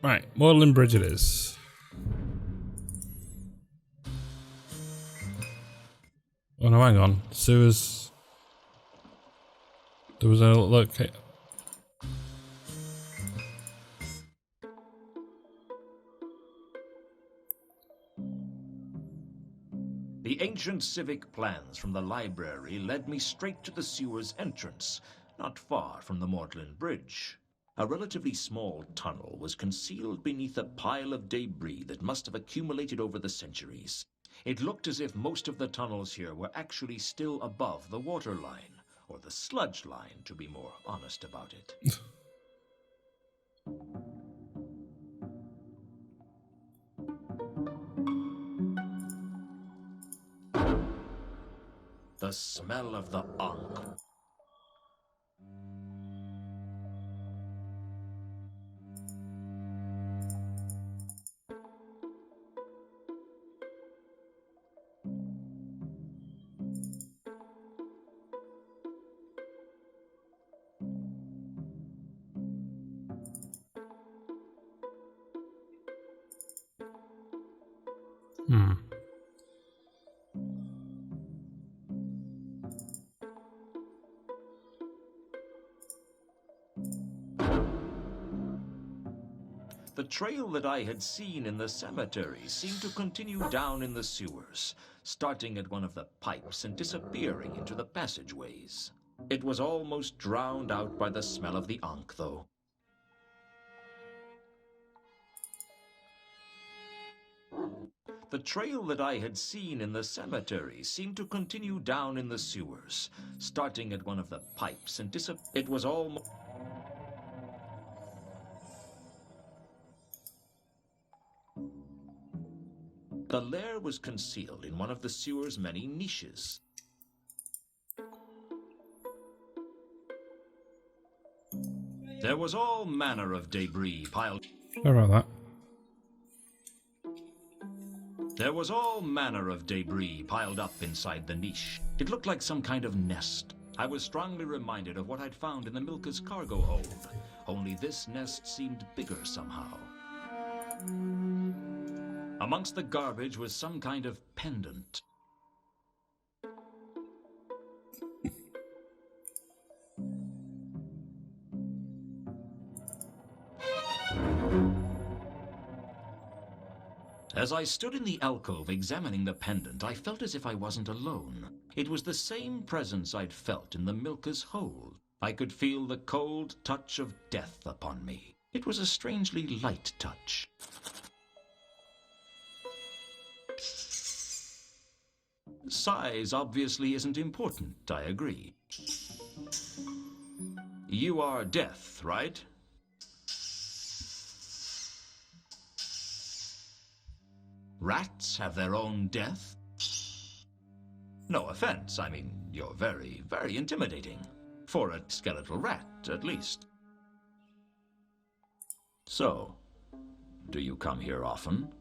Right, Magdalen Bridge it is. Oh no, hang on. Sewers. There was a look. The ancient civic plans from the library led me straight to the sewer's entrance, not far from the Magdalen Bridge. A relatively small tunnel was concealed beneath a pile of debris that must have accumulated over the centuries. It looked as if most of the tunnels here were actually still above the water line, or the sludge line, to be more honest about it. The smell of the Ankh. The trail that I had seen in the cemetery seemed to continue down in the sewers, starting at one of the pipes and disappearing into the passageways. It was almost drowned out by the smell of the Ankh, though. The trail that I had seen in the cemetery seemed to continue down in the sewers, starting at one of the pipes and It was almost... The lair was concealed in one of the sewer's many niches. There was all manner of debris piled... Sorry about that. There was all manner of debris piled up inside the niche. It looked like some kind of nest. I was strongly reminded of what I'd found in the Milka's cargo hold, only this nest seemed bigger somehow. Amongst the garbage was some kind of pendant. As I stood in the alcove examining the pendant, I felt as if I wasn't alone. It was the same presence I'd felt in the Milka's hold. I could feel the cold touch of death upon me. It was a strangely light touch. Size obviously isn't important, I agree. You are Death, right? Rats have their own death? No offense, I mean, you're very, very intimidating. For a skeletal rat, at least. So, do you come here often?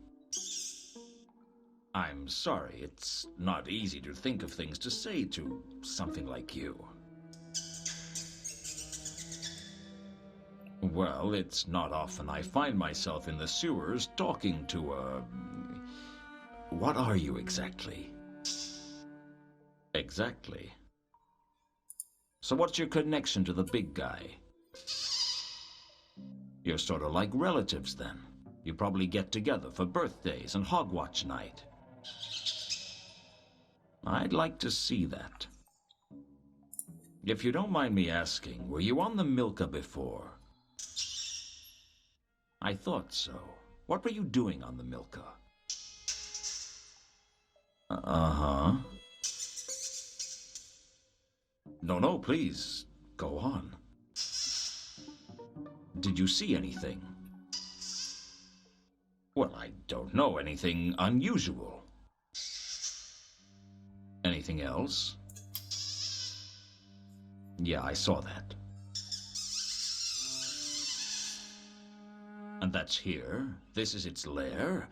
I'm sorry, it's not easy to think of things to say to something like you. Well, it's not often I find myself in the sewers talking to a... What are you exactly? Exactly. So what's your connection to the big guy? You're sort of like relatives then. You probably get together for birthdays and Hogwatch night. I'd like to see that. If you don't mind me asking, were you on the Milka before? I thought so. What were you doing on the Milka? Uh-huh. No, please, go on. Did you see anything? Well, I don't know, anything unusual. Anything else? Yeah, I saw that. And that's here? This is its lair?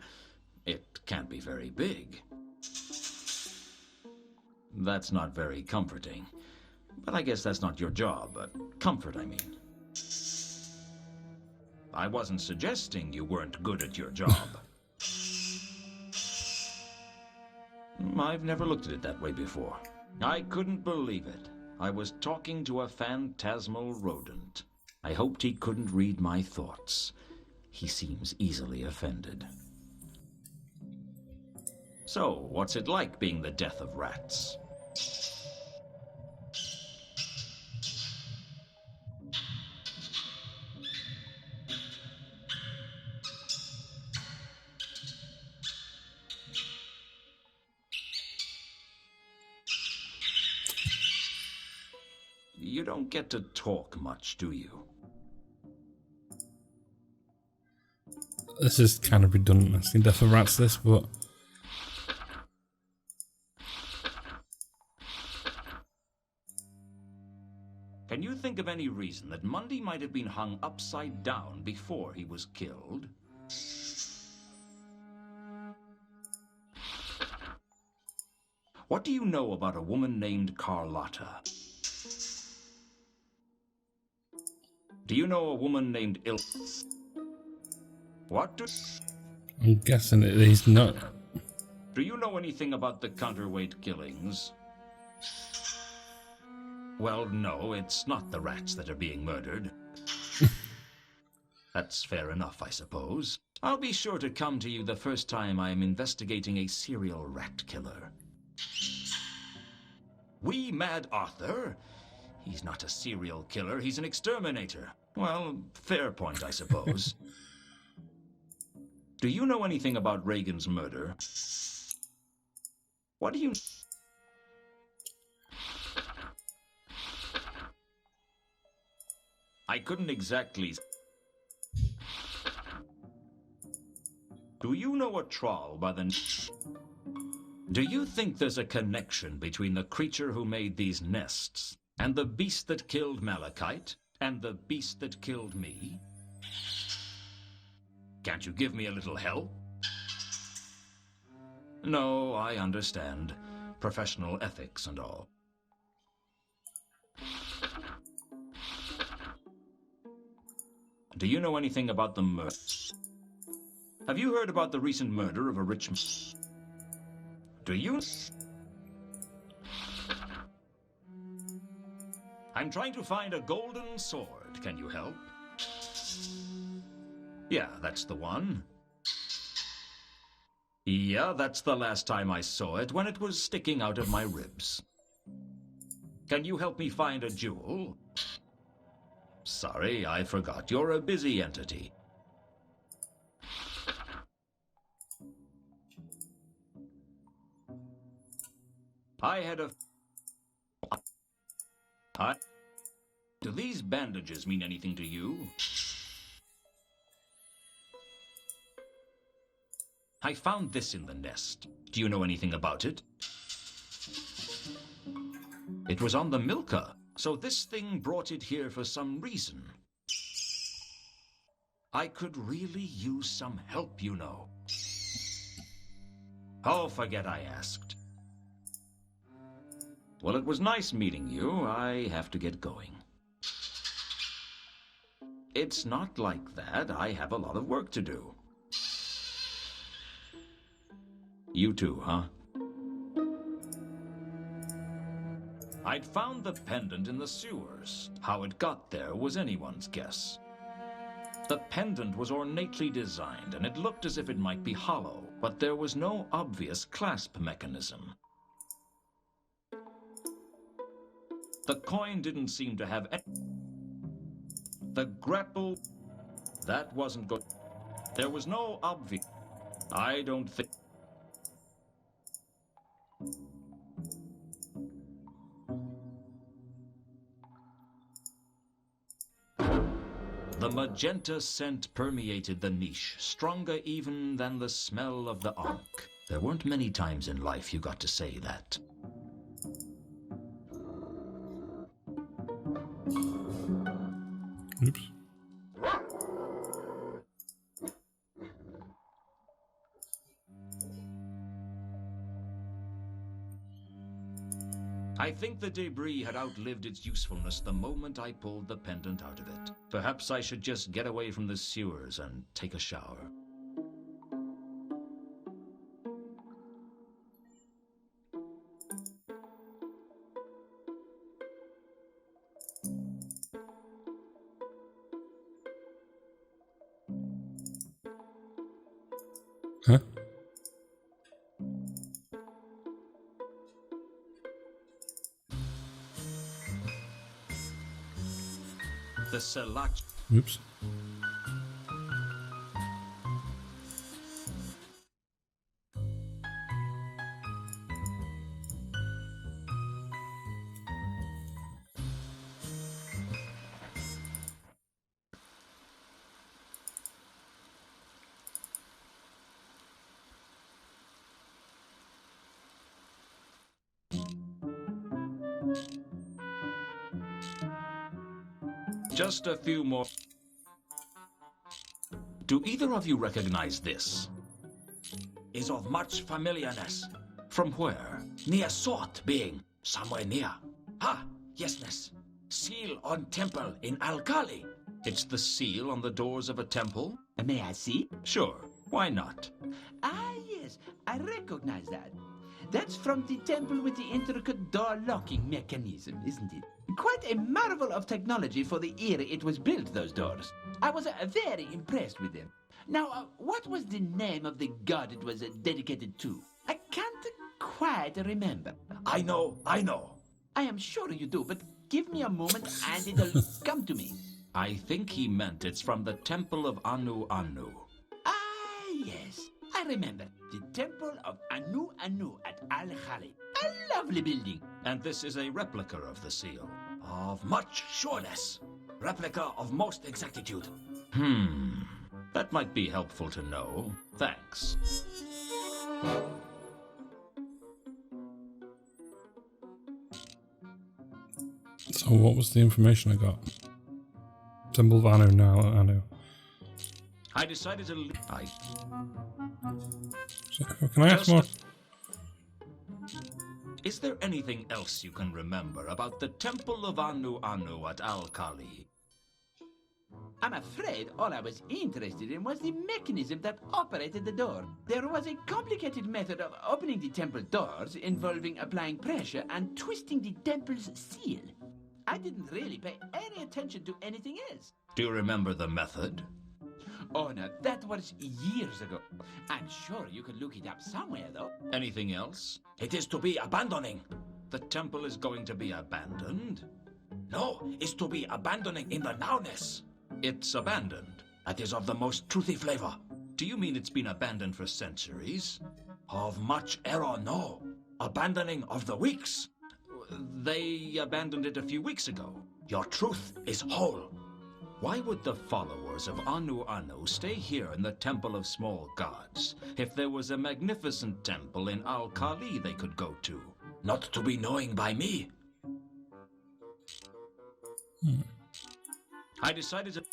It can't be very big. That's not very comforting. But I guess that's not your job, but comfort, I mean. I wasn't suggesting you weren't good at your job. I've never looked at it that way before. I couldn't believe it. I was talking to a phantasmal rodent. I hoped he couldn't read my thoughts. He seems easily offended. So, what's it like being the death of rats? You don't get to talk much, do you? This is kind of redundant. I've seen Death of Rats this, but Can you think of any reason that Mundy might have been hung upside down before he was killed? What do you know about a woman named Carlotta? Do you know a woman named What do... I'm guessing that he's not. Do you know anything about the counterweight killings? Well, no, it's not the rats that are being murdered. That's fair enough, I suppose. I'll be sure to come to you the first time I am investigating a serial rat killer. Wee Mad Arthur? He's not a serial killer, he's an exterminator. Well, fair point, I suppose. Do you know anything about Reagan's murder? What do you... I couldn't exactly... Do you know a troll by the... Do you think there's a connection between the creature who made these nests and the beast that killed Malachite and the beast that killed me? Can't you give me a little help? No, I understand. Professional ethics and all. Do you know anything about the murder? Have you heard about the recent murder of a rich man? Do you? I'm trying to find a golden sword. Can you help? Yeah, that's the one. Yeah, that's the last time I saw it, when it was sticking out of my ribs. Can you help me find a jewel? Sorry, I forgot. You're a busy entity. I had a... Do these bandages mean anything to you? I found this in the nest. Do you know anything about it? It was on the Milka, so this thing brought it here for some reason. I could really use some help, you know. Oh, forget I asked. Well, it was nice meeting you. I have to get going. It's not like that. I have a lot of work to do. You too, huh? I'd found the pendant in the sewers. How it got there was anyone's guess. The pendant was ornately designed, and it looked as if it might be hollow, but there was no obvious clasp mechanism. The coin didn't seem to have any... The grapple... That wasn't good. There was no obvious... I don't think... The magenta scent permeated the niche, stronger even than the smell of the Ankh. There weren't many times in life you got to say that. Oops. I think the debris had outlived its usefulness the moment I pulled the pendant out of it. Perhaps I should just get away from the sewers and take a shower. Huh? The Selach. Oops. Just a few more. Do either of you recognize this? Is of much familiarness. From where? Near sort being somewhere near. Ah, yesness. Seal on temple in Alkali. It's the seal on the doors of a temple? May I see? Sure, why not? Ah, yes, I recognize that. That's from the temple with the intricate door locking mechanism, isn't it? Quite a marvel of technology for the era it was built, those doors. I was very impressed with them. Now, what was the name of the god it was dedicated to? I can't quite remember. I know. I am sure you do, but give me a moment and it'll come to me. I think he meant it's from the temple of Anu Anu. Ah, yes. I remember. The temple of Anu Anu at Al-Khali. A lovely building. And this is a replica of the seal. Of much sureness. Replica of most exactitude. That might be helpful to know. Thanks. So what was the information I got? Temple of Anu now, Anu. I decided to So, can I ask more? Is there anything else you can remember about the temple of Anu Anu at Al-Khali? I'm afraid all I was interested in was the mechanism that operated the door. There was a complicated method of opening the temple doors involving applying pressure and twisting the temple's seal. I didn't really pay any attention to anything else. Do you remember the method? Oh, no, that was years ago. I'm sure you could look it up somewhere, though. Anything else? It is to be abandoning. The temple is going to be abandoned? No, it's to be abandoning in the nowness. It's abandoned. That is of the most truthy flavor. Do you mean it's been abandoned for centuries? Of much error, no. Abandoning of the weeks. They abandoned it a few weeks ago. Your truth is whole. Why would the followers of Anu Anu stay here in the Temple of Small Gods if there was a magnificent temple in Al-Khali they could go to? Not to be knowing by me. I decided to...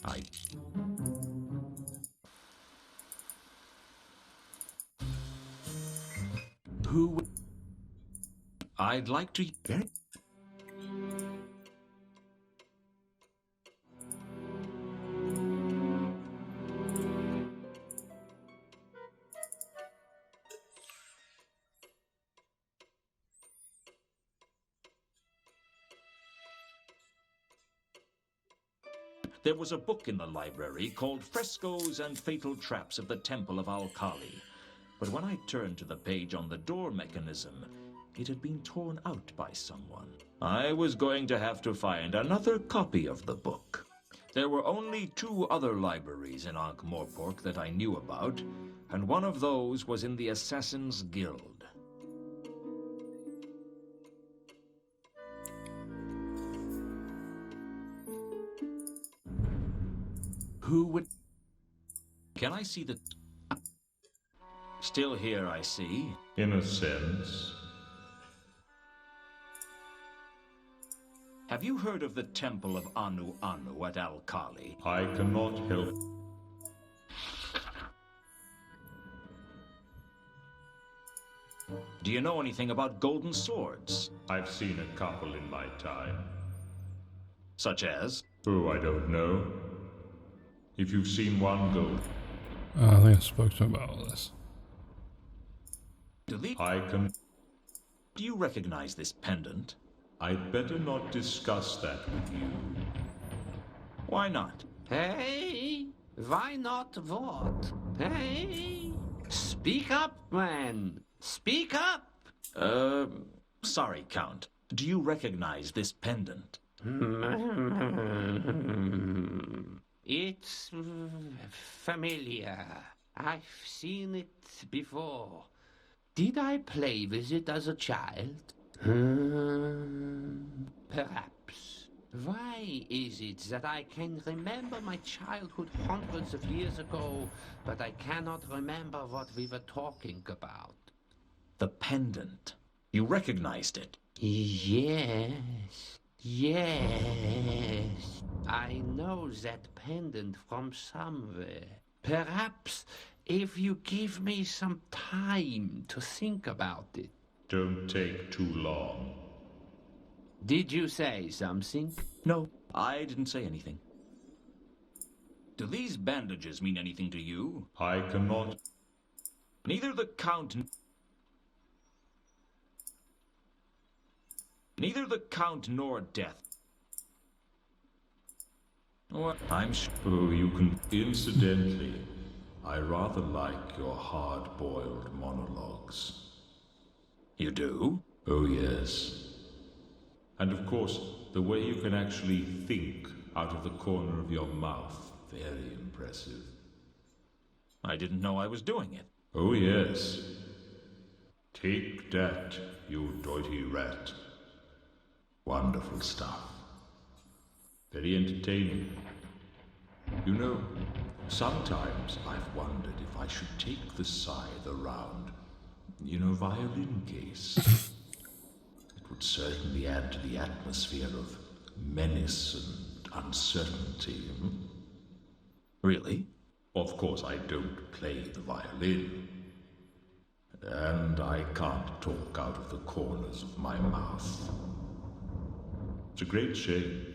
Who... I'd like to... There was a book in the library called Frescoes and Fatal Traps of the Temple of Al-Khali. But when I turned to the page on the door mechanism, it had been torn out by someone. I was going to have to find another copy of the book. There were only 2 other libraries in Ankh-Morpork that I knew about, and one of those was in the Assassin's Guild. Who would... Can I see the... Still here, I see. In a sense. Have you heard of the Temple of Anu Anu at Al-Khali? I cannot help. Do you know anything about golden swords? I've seen a couple in my time. Such as? Oh, I don't know. If you've seen one gold, I think I spoke to him about all this. Do you recognize this pendant? I'd better not discuss that with you. Why not? Hey, why not what? Hey, speak up, man. Speak up. Sorry, Count. Do you recognize this pendant? It's familiar. I've seen it before. Did I play with it as a child? Perhaps. Why is it that I can remember my childhood hundreds of years ago, but I cannot remember what we were talking about? The pendant. You recognized it. Yes. Yes. I know that pendant from somewhere. Perhaps if you give me some time to think about it. Don't take too long. Did you say something? No, I didn't say anything. Do these bandages mean anything to you? I cannot. Neither the Count nor Death. What? I'm sure. Oh, you can. Incidentally, I rather like your hard-boiled monologues. You do? Oh, yes. And of course, the way you can actually think out of the corner of your mouth. Very impressive. I didn't know I was doing it. Oh, yes. Take that, you doity rat. Wonderful stuff. Very entertaining. You know, sometimes I've wondered if I should take the scythe around, violin case. It would certainly add to the atmosphere of menace and uncertainty. Really? Of course, I don't play the violin. And I can't talk out of the corners of my mouth. It's a great shame.